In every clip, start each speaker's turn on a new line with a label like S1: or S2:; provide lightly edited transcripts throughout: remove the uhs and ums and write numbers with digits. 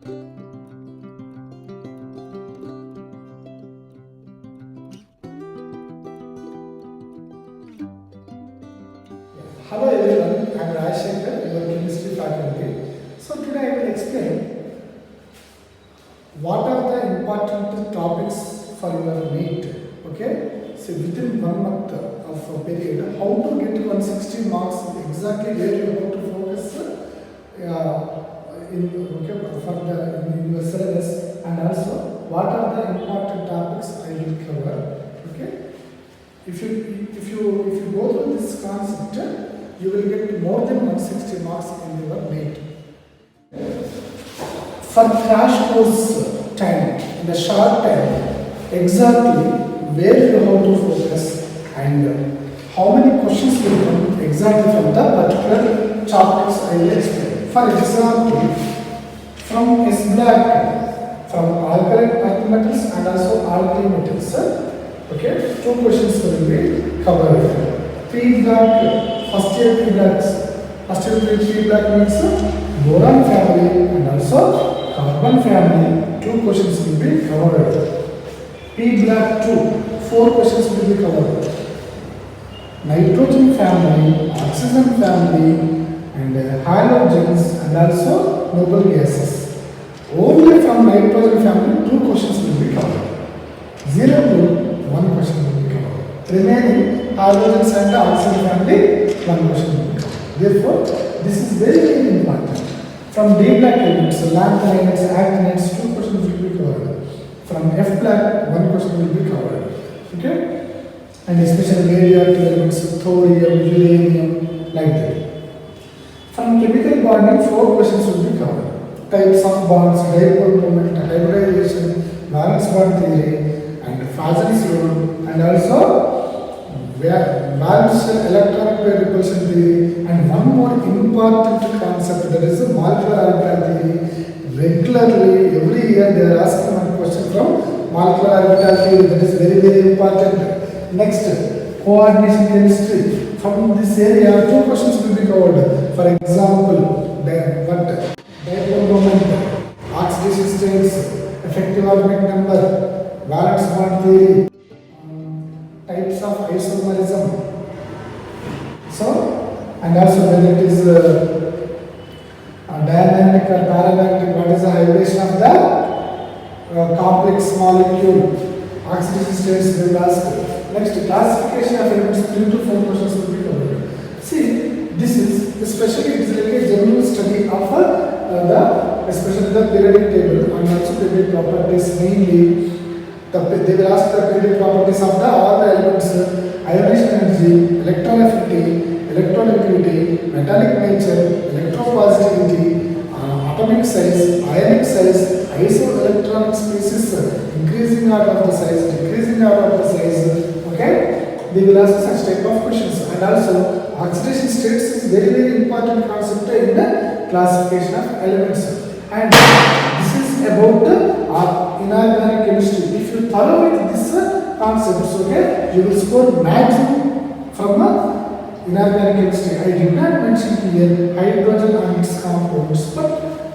S1: Hello everyone, I am Rajshekhar, your chemistry faculty. So today I will explain what are the important topics for your Neet. Okay, so within 1 month of a period, how to get 160 marks exactly where you have to focus in your syllabus, and also what are the important topics I will cover. Okay, if you go through this concept, you will get more than 160 marks in your Neet. For crash course time, in the short time, exactly where you have to focus and how many questions will come exactly from the particular topics I will explain. For example, from S block, from alkaline earth metals and also alkali metals. Okay, 2 questions will be covered. P block. First year P blocks. First year P block means boron family and also carbon family. 2 questions will be covered. P block 2, 4 questions will be covered. Nitrogen family, oxygen family, and halogens and also noble gases. Only from nitrogen family 2 questions will be covered. 0 to 1 question will be covered. Remaining halogens and oxygen family 1 question will be covered. Therefore, this is very important. From D block elements, lanthanides, actinides, 2 questions will be covered. From F block, 1 question will be covered. Okay? And especially radioactive elements, thorium, uranium, like that. From chemical bonding, 4 questions will be covered. Types of bonds, dipole moment, hybridization, valence bond theory, and Fazl's rule, and also valence electron pair repulsion theory, and one more important concept, that is molecular orbital theory. Regularly, every year they are asking one question from molecular orbital theory. That is very important. Next, coordination chemistry. From this area, 2 questions will be covered. For example, dipole moment, oxidation states, effective atomic number, valence bond theory, types of isomerism. So, and also whether it is dynamic or paramagnetic, what is the hybridization of the complex molecule, oxidation states they will ask. Next, classification of elements, 3 to 4 questions will be covered. See, this is especially it is like a general study of especially the periodic table and also periodic properties. Mainly, they will ask the periodic properties of all the elements: ionization energy, electron affinity, electronegativity, metallic nature, electropositivity, atomic size, ionic size, isoelectronic species, increasing order of the size, decreasing order of the size. Okay, they will ask such type of questions. And also, oxidation states is very important concept in the classification of elements. And this is about the inorganic chemistry. If you follow with this concepts, okay, you will score maximum from inorganic chemistry. I did not mention here hydrogen and its compounds, but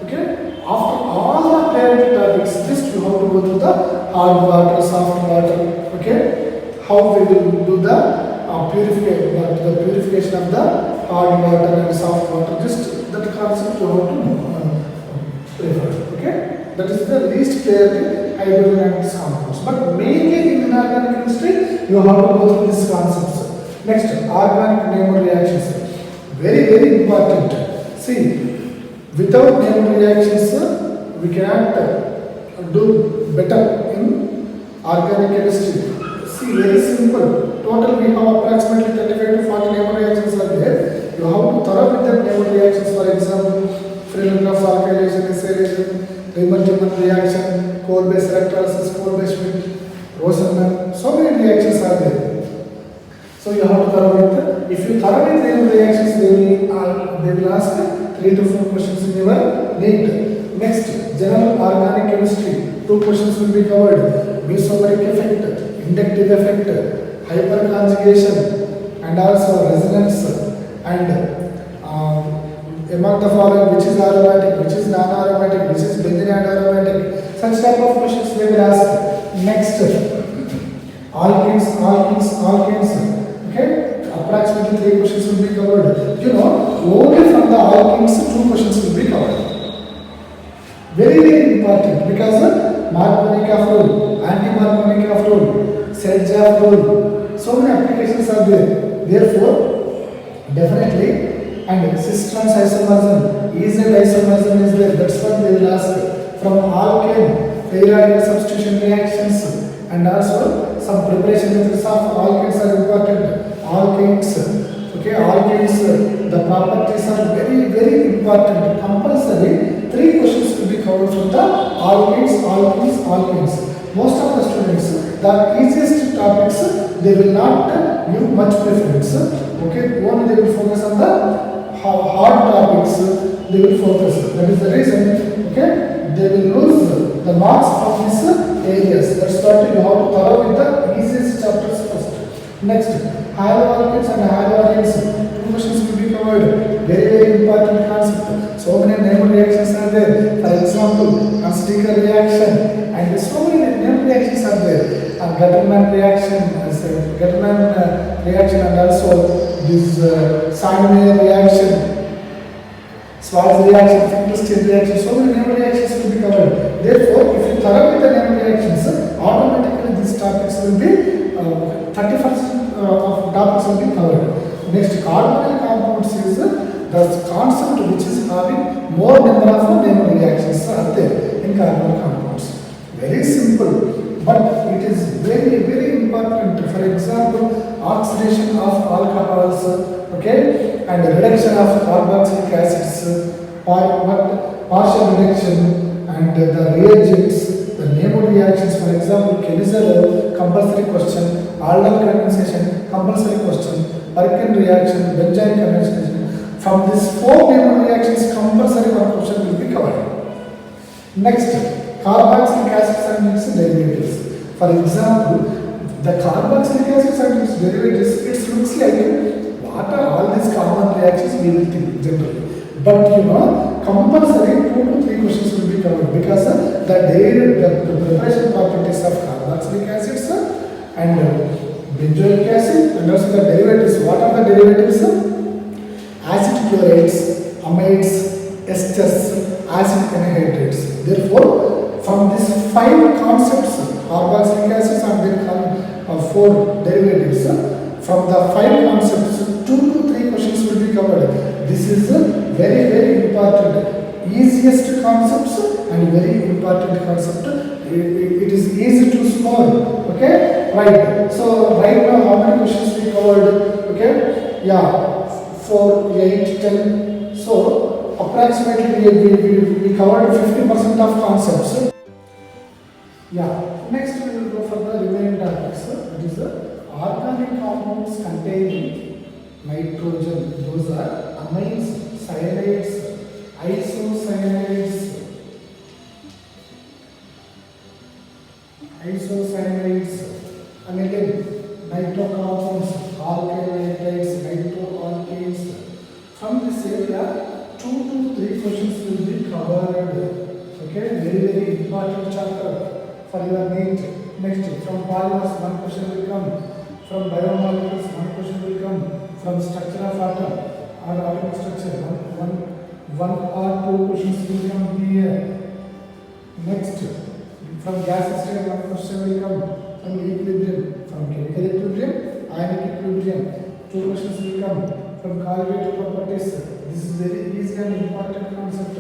S1: okay, after all the priority topics, just you have to go through the hard water, soft water. Okay, how we will do the purification of the hard water and soft water. Just that concept you have to prefer. Okay, that is the least priority, hydrogen and its compounds. But mainly in inorganic chemistry, you have to go through these concepts. Next, organic Neyman reactions. Very important. See, without Neyman reactions, we cannot do better in organic chemistry. See, very simple. Total we have approximately 35 to 40 Neyman reactions are there. You have to thorough with the Neyman reactions. For example, Freeland-Gross alkylation, acylation, Riemann-Tillman reaction, core-base electrolysis, core-base Schmidt, Rosenman. So many reactions are there. So you have to thorough with. If you thorough with Neyman reactions, they will ask 3 to 4 questions in your Neet. Next, general organic chemistry. 2 questions will be covered. Mesomeric effect, inductive effect, hyperconjugation, and also resonance, and among the following, which is aromatic, which is non-aromatic, which is benzene Such type of questions they will ask. Next, alkenes. Okay, approximately 3 questions will be covered. You know, only from the alkenes 2 questions will be covered. Very important, because Markovnikov rule, anti-Markovnikov rule, Sedgwick rule, so many applications are there. Therefore, definitely, and cis-trans isomerism, EZ isomerism is there. That's what they will ask. From alkane, periodic substitution reactions, and also some preparation methods of alkanes are important. Alkanes, okay, alkanes, the properties are very, very important. Compulsory 3 questions will be covered from the alkanes. Most of the students, the easiest topics, they will not give much preference. Okay, only they will focus on the hard topics. They will focus. That is the reason. Okay, they will lose the marks from these areas. That's what you have to follow with the easiest chapters first. Next, haloalkanes and haloarenes. 2 questions will be covered. Very, very important concept. So many named reactions are there. For example, Sticker reaction, and so many named reactions are there. Gattermann reaction, and also this Sandmeyer reaction, Schwarz reaction, Finkelstein reaction. So many named reactions will be covered. Therefore, if you thorough with the named reactions, automatically these topics will be 30% of topics will be covered. Next, carbonyl compounds is the concept which is having more number of named reactions are there in carbonyl compounds. Very simple, but it is very, very important. For example, oxidation of alcohols, okay, and reduction of carboxylic acids, partial reduction, and the reagents, the named reactions. For example, Kenizal, compulsory question, aldol condensation, compulsory question, Perkin reaction, benzyl condensation. From these 4 named reactions, compulsory 1 question will be covered. Next, carboxylic acids and its derivatives. For example, the carboxylic acids and its derivatives, it looks like what are all these common reactions we will think generally. But you know, compulsory 2 to 3 questions will be covered, because the preparation properties of carboxylic acids and benzoic acid, and also the derivatives. What are the derivatives? Acid chlorides, amides, esters, acid anhydrates. Therefore, from these 5 concepts, carboxylic acids and then 4 derivatives, from the 5 concepts, 2 to 3 questions will be covered. This is very, very important. Easiest concepts and very important concept. It is easy to score. Okay, right. So right now, how many questions we covered? Okay, yeah, 4, 8, 10. So approximately we covered 50% of concepts. Yeah. Next we will go for the remaining topics. That is the organic compounds containing nitrogen. Those are amines, cyanides, isocianides, and again nitro compounds, alkyl nitrides, nitroalkanes. From this area, 2 to 3 questions will be covered. Okay, very, very important chapter for your Neet. Next, from polymers 1 question will come. From biomolecules 1 question will come. From structure of atom or atomic structure, one or 2 questions will come here. Next, from gas state 1 question will come. From equilibrium, from chemical equilibrium, ionic equilibrium, 2 questions will come. From correlative properties, this is very easy and important concept.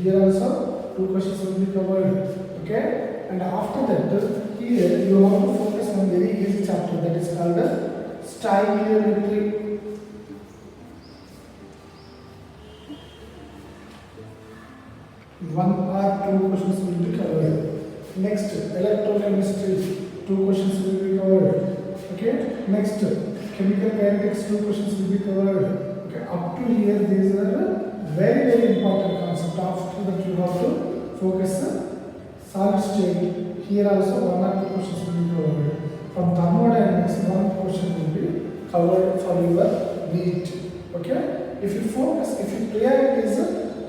S1: Here also 2 questions will be covered. Okay, and after that, here you have to focus on very easy chapter, that is called stoichiometry. One or 2 questions will be covered. Next, electrochemistry, 2 questions will be covered. Okay, next, chemical kinetics, 2 questions will be covered. Okay, up to here these are very, very important concepts. After that you have to focus solid state. Here also 1 or 2 questions will be covered. From thermodynamics, 1 question will be covered for your Neet. Okay, if you focus, if you prioritize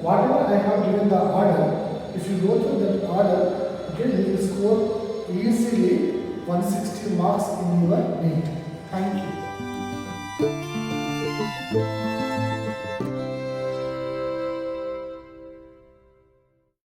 S1: whatever I have given the order, if you go through that order, okay, you will score easily 160 marks in your NEET.